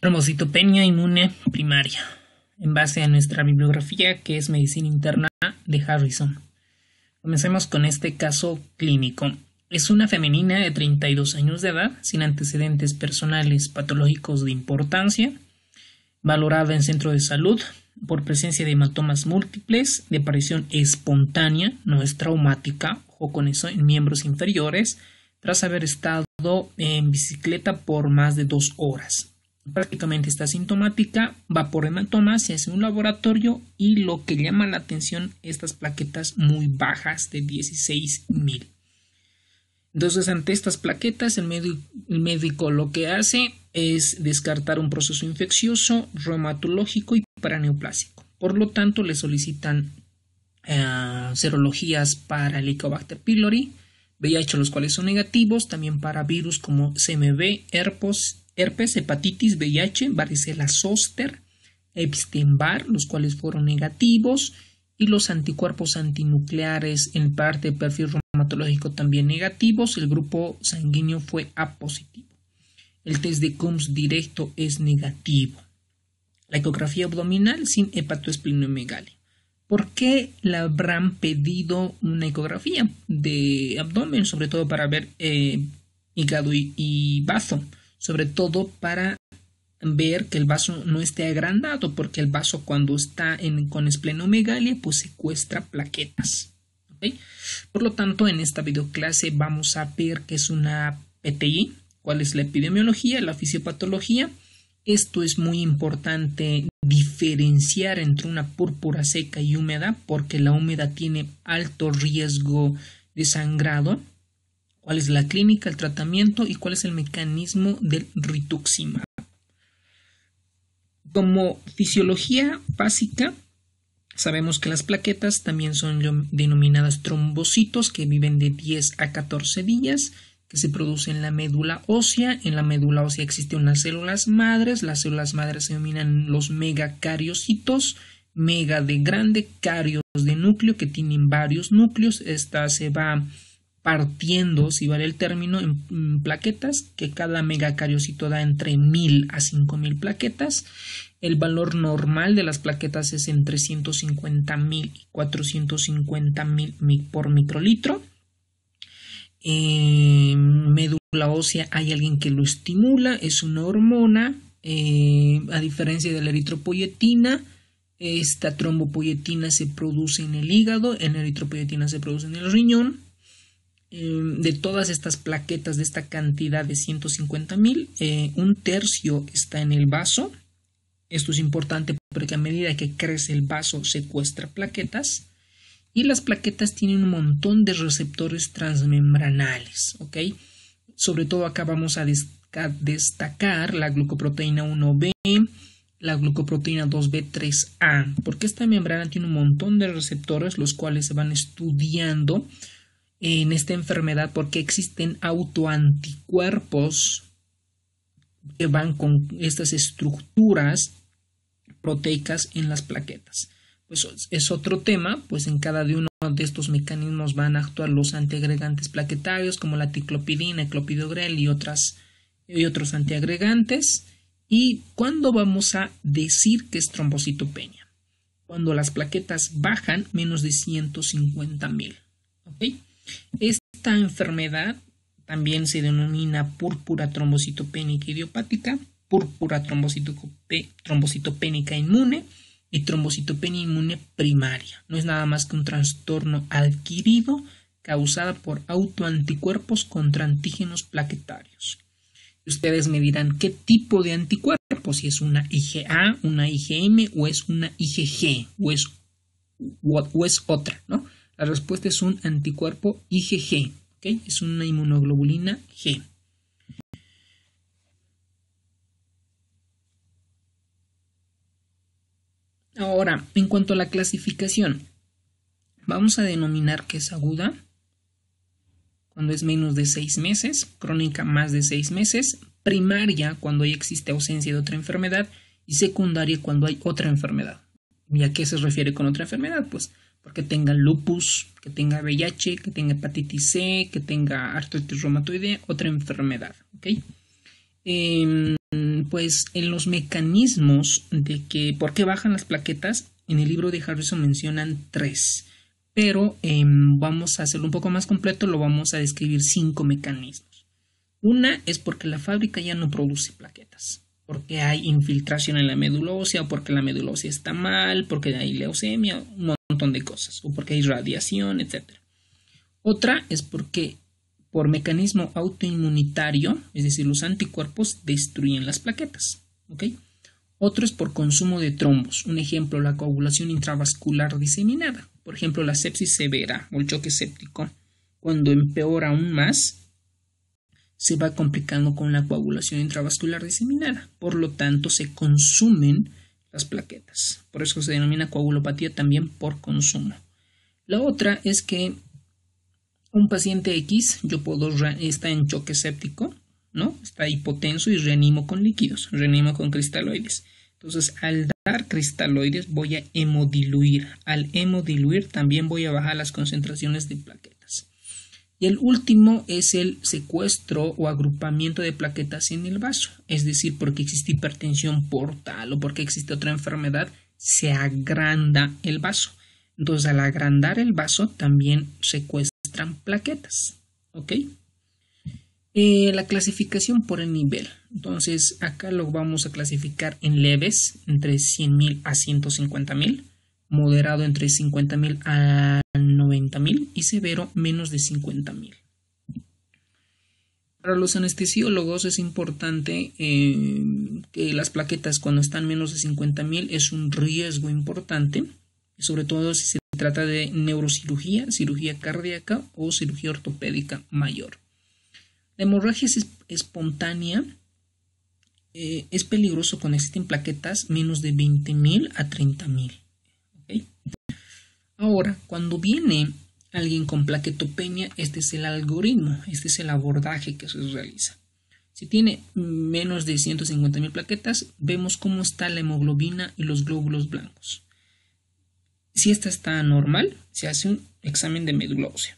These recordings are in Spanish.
Trombocitopenia inmune primaria, en base a nuestra bibliografía que es Medicina Interna de Harrison. Comencemos con este caso clínico. Es una femenina de 32 años de edad, sin antecedentes personales patológicos de importancia, valorada en centro de salud por presencia de hematomas múltiples, de aparición espontánea, no es traumática, ojo con eso, en miembros inferiores, tras haber estado en bicicleta por más de 2 horas. Prácticamente está asintomática, va por hematomas, se hace un laboratorio y lo que llama la atención, estas plaquetas muy bajas de 16.000. Entonces, ante estas plaquetas, el médico lo que hace es descartar un proceso infeccioso, reumatológico y paraneoplásico. Por lo tanto, le solicitan serologías para Helicobacter pylori, VIH, los cuales son negativos, también para virus como CMV, herpes, hepatitis, VIH, varicela zoster, Epstein-Barr, los cuales fueron negativos, y los anticuerpos antinucleares en parte de perfil reumatológico también negativos. El grupo sanguíneo fue A positivo. El test de Coombs directo es negativo. La ecografía abdominal sin hepatoesplenomegalia. ¿Por qué le habrán pedido una ecografía de abdomen? Sobre todo para ver hígado y bazo. Sobre todo para ver que el vaso no esté agrandado, porque el vaso cuando está con esplenomegalia pues secuestra plaquetas. ¿Okay? Por lo tanto, en esta videoclase vamos a ver qué es una PTI, cuál es la epidemiología, la fisiopatología. Esto es muy importante diferenciar entre una púrpura seca y húmeda, porque la húmeda tiene alto riesgo de sangrado. ¿Cuál es la clínica, el tratamiento y cuál es el mecanismo del rituximab? Como fisiología básica, sabemos que las plaquetas también son denominadas trombocitos, que viven de 10 a 14 días, que se producen en la médula ósea. En la médula ósea existen unas células madres. Las células madres se denominan los megacariocitos, mega de grande, carios de núcleo, que tienen varios núcleos. Esta se va partiendo, si vale el término, en plaquetas, que cada megacariocito da entre 1000 a 5000 plaquetas. El valor normal de las plaquetas es entre 150.000 y 450.000 por microlitro. Médula ósea hay alguien que lo estimula, es una hormona, a diferencia de la eritropoyetina. Esta trombopoyetina se produce en el hígado, en la eritropoyetina se produce en el riñón. De todas estas plaquetas, de esta cantidad de 150.000, un tercio está en el vaso. Esto es importante porque a medida que crece el vaso secuestra plaquetas, y las plaquetas tienen un montón de receptores transmembranales, ¿ok? Sobre todo acá vamos a destacar la glucoproteína 1B, la glucoproteína 2B3A, porque esta membrana tiene un montón de receptores, los cuales se van estudiando en esta enfermedad porque existen autoanticuerpos que van con estas estructuras proteicas en las plaquetas. Pues es otro tema, pues en cada uno de estos mecanismos van a actuar los antiagregantes plaquetarios como la ticlopidina, clopidogrel y otros antiagregantes. ¿Y cuándo vamos a decir que es trombocitopenia? Cuando las plaquetas bajan menos de 150.000. ¿Ok? Esta enfermedad también se denomina púrpura trombocitopénica idiopática, púrpura trombocitopénica inmune y trombocitopenia inmune primaria. No es nada más que un trastorno adquirido causado por autoanticuerpos contra antígenos plaquetarios. Ustedes me dirán qué tipo de anticuerpos, si es una IgA, una IgM o es una IgG o es otra, ¿no? La respuesta es un anticuerpo IgG, ¿okay? Es una inmunoglobulina G. Ahora, en cuanto a la clasificación, vamos a denominar que es aguda cuando es menos de 6 meses, crónica más de 6 meses, primaria cuando ya existe ausencia de otra enfermedad y secundaria cuando hay otra enfermedad. ¿Y a qué se refiere con otra enfermedad? Pues porque tenga lupus, que tenga VIH, que tenga hepatitis C, que tenga artritis reumatoidea, otra enfermedad, ¿ok? Pues en los mecanismos de que por qué bajan las plaquetas, en el libro de Harrison mencionan 3, pero vamos a hacerlo un poco más completo, lo vamos a describir 5 mecanismos. Una es porque la fábrica ya no produce plaquetas, porque hay infiltración en la médula ósea, o porque la médula ósea está mal, porque hay leucemia, un montón de cosas, o porque hay radiación, etc. Otra es porque por mecanismo autoinmunitario, es decir, los anticuerpos destruyen las plaquetas. ¿Ok? Otro es por consumo de trombos. Un ejemplo, la coagulación intravascular diseminada. Por ejemplo, la sepsis severa o el choque séptico, cuando empeora aún más, se va complicando con la coagulación intravascular diseminada. Por lo tanto, se consumen las plaquetas. Por eso se denomina coagulopatía también por consumo. La otra es que un paciente X, está en choque séptico, ¿no? Está hipotenso y reanimo con líquidos, reanimo con cristaloides. Entonces, al dar cristaloides voy a hemodiluir. Al hemodiluir también voy a bajar las concentraciones de plaquetas. Y el último es el secuestro o agrupamiento de plaquetas en el vaso. Es decir, porque existe hipertensión portal o porque existe otra enfermedad, se agranda el vaso. Entonces, al agrandar el vaso también secuestran plaquetas. ¿Ok? La clasificación por el nivel. Entonces, acá lo vamos a clasificar en leves, entre 100.000 a 150.000, moderado entre 50.000 a 90.000 y severo menos de 50.000. Para los anestesiólogos es importante que las plaquetas cuando están menos de 50.000 es un riesgo importante, sobre todo si se trata de neurocirugía, cirugía cardíaca o cirugía ortopédica mayor. La hemorragia espontánea es peligroso cuando existen plaquetas menos de 20.000 a 30.000. ¿Okay? Ahora, cuando viene alguien con plaquetopenia, este es el algoritmo, este es el abordaje que se realiza. Si tiene menos de 150.000 plaquetas, vemos cómo está la hemoglobina y los glóbulos blancos. Si esta está normal, se hace un examen de médula ósea.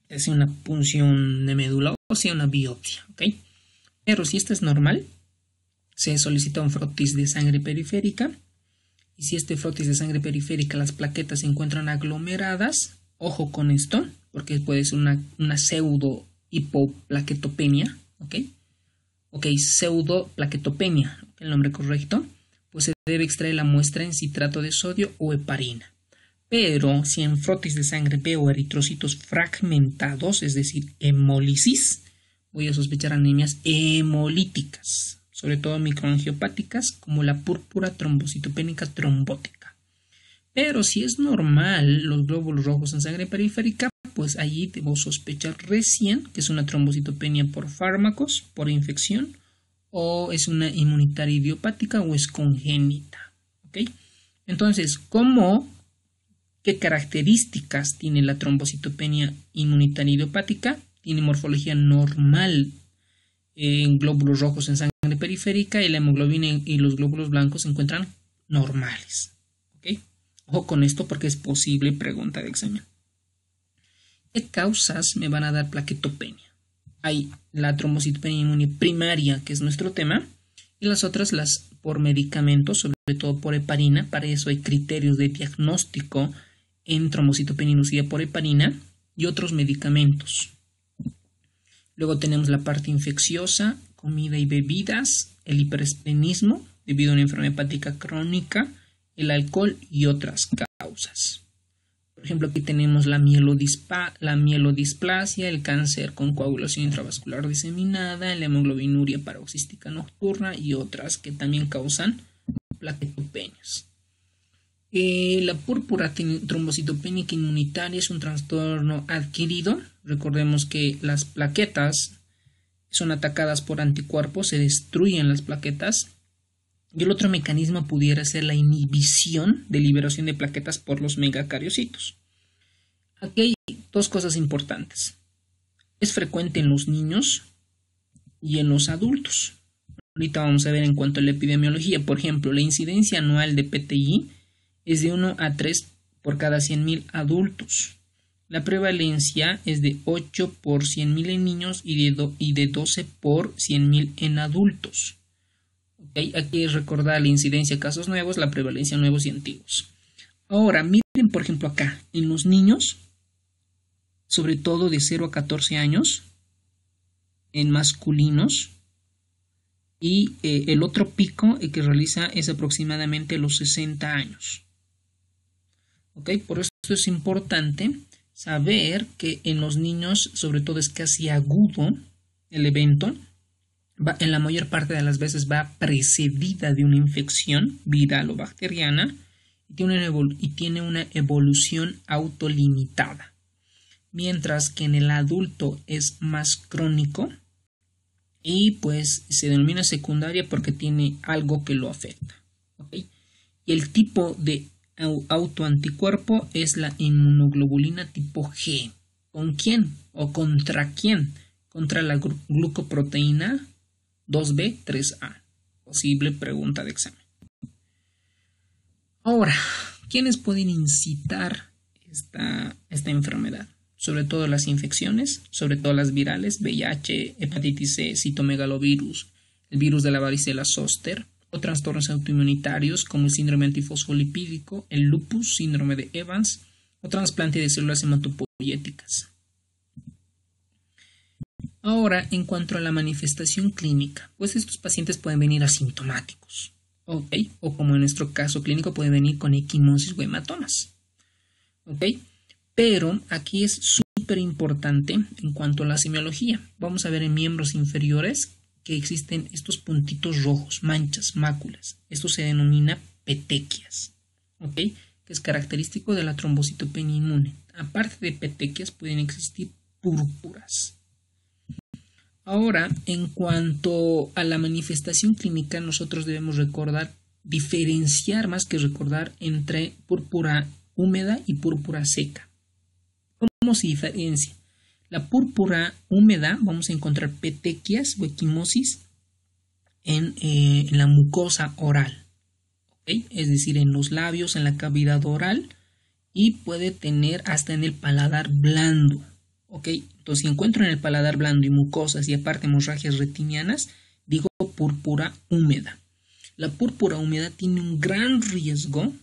Se hace una punción de médula ósea, una biopsia, ¿ok? Pero si esta es normal, se solicita un frotis de sangre periférica. Y si este frotis de sangre periférica, las plaquetas se encuentran aglomeradas, ojo con esto, porque puede ser una pseudo hipoplaquetopenia, ¿ok? Ok, pseudoplaquetopenia, el nombre correcto, pues se debe extraer la muestra en citrato de sodio o heparina. Pero si en frotis de sangre veo eritrocitos fragmentados, es decir, hemólisis, voy a sospechar anemias hemolíticas, sobre todo microangiopáticas, como la púrpura trombocitopénica trombótica. Pero si es normal los glóbulos rojos en sangre periférica, pues allí debo sospechar recién que es una trombocitopenia por fármacos, por infección, o es una inmunitaria idiopática o es congénita. ¿Okay? Entonces, ¿qué características tiene la trombocitopenia inmunitaria idiopática? Tiene morfología normal en glóbulos rojos en sangre periférica y la hemoglobina y los glóbulos blancos se encuentran normales. ¿Okay? Ojo con esto porque es posible pregunta de examen. ¿Qué causas me van a dar plaquetopenia? Hay la trombocitopenia inmune primaria, que es nuestro tema, y las otras las por medicamentos, sobre todo por heparina. Para eso hay criterios de diagnóstico en trombocitopenia inducida por heparina y otros medicamentos. Luego tenemos la parte infecciosa, comida y bebidas, el hiperesplenismo debido a una enfermedad hepática crónica, el alcohol y otras causas. Por ejemplo, aquí tenemos la mielodisplasia, el cáncer con coagulación intravascular diseminada, la hemoglobinuria paroxística nocturna y otras que también causan plaquetopenias. La púrpura trombocitopénica inmunitaria es un trastorno adquirido. Recordemos que las plaquetas son atacadas por anticuerpos, se destruyen las plaquetas. Y el otro mecanismo pudiera ser la inhibición de liberación de plaquetas por los megacariocitos. Aquí hay dos cosas importantes. Es frecuente en los niños y en los adultos. Ahorita vamos a ver en cuanto a la epidemiología. Por ejemplo, la incidencia anual de PTI es de 1 a 3 por cada 100.000 adultos. La prevalencia es de 8 por 100.000 en niños y de 12 por 100.000 en adultos. ¿Okay? Aquí es recordar la incidencia de casos nuevos, la prevalencia de nuevos y antiguos. Ahora, miren por ejemplo acá, en los niños, sobre todo de 0 a 14 años, en masculinos, y el otro pico que realiza es aproximadamente los 60 años. ¿Okay? Por eso es importante saber que en los niños, sobre todo, es casi agudo el evento. En la mayor parte de las veces va precedida de una infección viral o bacteriana y tiene una evolución autolimitada. Mientras que en el adulto es más crónico y pues se denomina secundaria porque tiene algo que lo afecta. ¿Okay? Y el tipo de autoanticuerpo es la inmunoglobulina tipo G. ¿Con quién o contra quién? Contra la glucoproteína 2B3A. Posible pregunta de examen. Ahora, ¿quiénes pueden incitar esta enfermedad? Sobre todo las infecciones, sobre todo las virales, VIH, hepatitis C, citomegalovirus, el virus de la varicela zoster, o trastornos autoinmunitarios como el síndrome antifosfolipídico, el lupus, síndrome de Evans, o trasplante de células hematopoyéticas. Ahora, en cuanto a la manifestación clínica, pues estos pacientes pueden venir asintomáticos, ¿ok? O como en nuestro caso clínico pueden venir con equimosis o hematomas, ¿ok? Pero aquí es súper importante en cuanto a la semiología. Vamos a ver en miembros inferiores que existen estos puntitos rojos, manchas, máculas. Esto se denomina petequias, ¿ok? Que es característico de la trombocitopenia inmune. Aparte de petequias pueden existir púrpuras. Ahora, en cuanto a la manifestación clínica, nosotros debemos diferenciar más que recordar entre púrpura húmeda y púrpura seca. ¿Cómo se diferencia? La púrpura húmeda vamos a encontrar petequias o equimosis en la mucosa oral, ¿okay? Es decir, en los labios, en la cavidad oral y puede tener hasta en el paladar blando. ¿Okay? Entonces, si encuentro en el paladar blando y mucosas y aparte hemorragias retinianas, digo púrpura húmeda. La púrpura húmeda tiene un gran riesgo,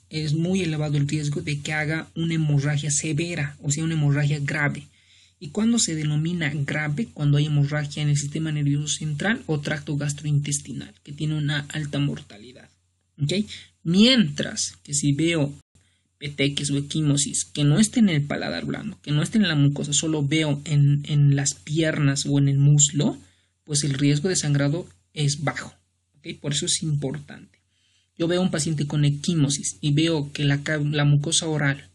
es muy elevado el riesgo de que haga una hemorragia severa, o sea, una hemorragia grave. ¿Y cuándo se denomina grave? Cuando hay hemorragia en el sistema nervioso central o tracto gastrointestinal, que tiene una alta mortalidad. ¿Okay? Mientras que si veo petequias o equimosis que no estén en el paladar blando, que no estén en la mucosa, solo veo en las piernas o en el muslo, pues el riesgo de sangrado es bajo. ¿Okay? Por eso es importante. Yo veo a un paciente con equimosis y veo que la mucosa oral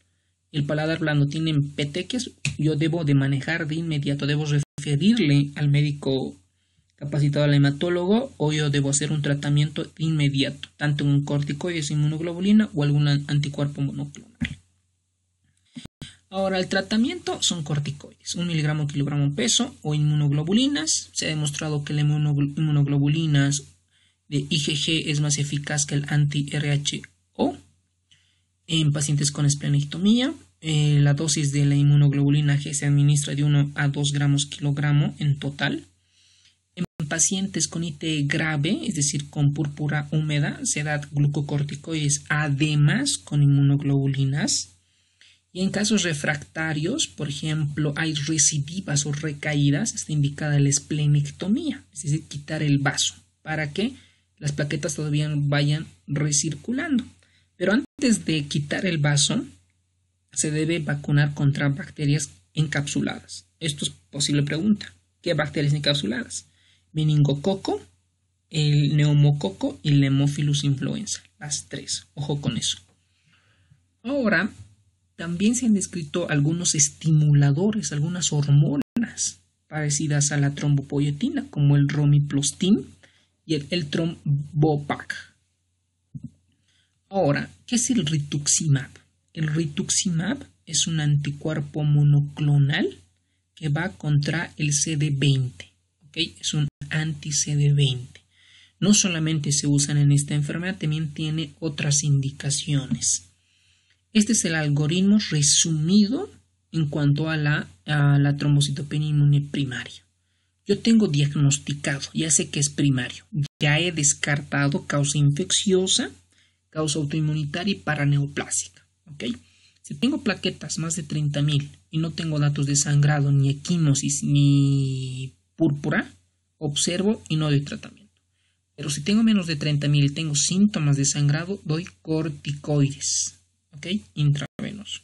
y el paladar blando tienen petequias, yo debo de manejar de inmediato, debo referirle al médico capacitado, al hematólogo, o yo debo hacer un tratamiento inmediato, tanto en corticoides, inmunoglobulina o algún anticuerpo monoclonal. Ahora, el tratamiento son corticoides, 1 miligramo kilogramo peso o inmunoglobulinas. Se ha demostrado que las inmunoglobulinas de IgG es más eficaz que el anti-RHO en pacientes con esplenectomía. La dosis de la inmunoglobulina G se administra de 1 a 2 gramos kilogramo en total. En pacientes con IT grave, es decir, con púrpura húmeda, se da glucocorticoides además con inmunoglobulinas. Y en casos refractarios, por ejemplo, hay recidivas o recaídas, está indicada la esplenectomía, es decir, quitar el vaso para que las plaquetas todavía vayan recirculando. Pero antes de quitar el vaso, se debe vacunar contra bacterias encapsuladas. Esto es posible pregunta. ¿Qué bacterias encapsuladas? Meningococo, el neumococo y el Haemophilus influenza. Las tres. Ojo con eso. Ahora, también se han descrito algunos estimuladores, algunas hormonas parecidas a la trombopoyetina, como el romiplostim y el trombopac. Ahora, ¿qué es el rituximab? El rituximab es un anticuerpo monoclonal que va contra el CD20. ¿Okay? Es un anti-CD20. No solamente se usan en esta enfermedad, también tiene otras indicaciones. Este es el algoritmo resumido en cuanto a la trombocitopenia inmune primaria. Yo tengo diagnosticado, ya sé que es primario, ya he descartado causa infecciosa, causa autoinmunitaria y paraneoplásica, ¿ok? Si tengo plaquetas más de 30.000 y no tengo datos de sangrado, ni equimosis, ni púrpura, observo y no doy tratamiento. Pero si tengo menos de 30.000 y tengo síntomas de sangrado, doy corticoides, ¿ok? Intravenoso.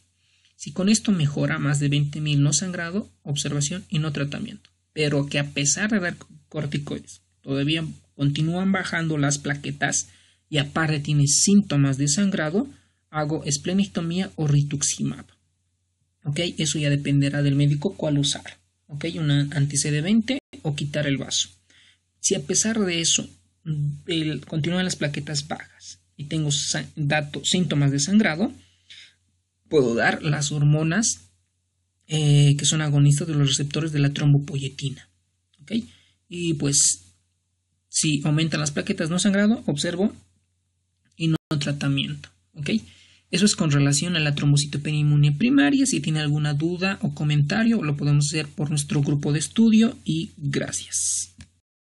Si con esto mejora más de 20.000 no sangrado, observación y no tratamiento. Pero que a pesar de dar corticoides, todavía continúan bajando las plaquetas y aparte tiene síntomas de sangrado, hago esplenectomía o rituximab. ¿Ok? Eso ya dependerá del médico cuál usar. ¿Ok? Una anti-CD20 o quitar el vaso. Si a pesar de eso continúan las plaquetas bajas y tengo síntomas de sangrado, puedo dar las hormonas que son agonistas de los receptores de la trombopoyetina. ¿Ok? Y pues si aumentan las plaquetas no sangrado, observo y no tratamiento. ¿Ok? Eso es con relación a la trombocitopenia inmune primaria. Si tiene alguna duda o comentario, lo podemos hacer por nuestro grupo de estudio y gracias.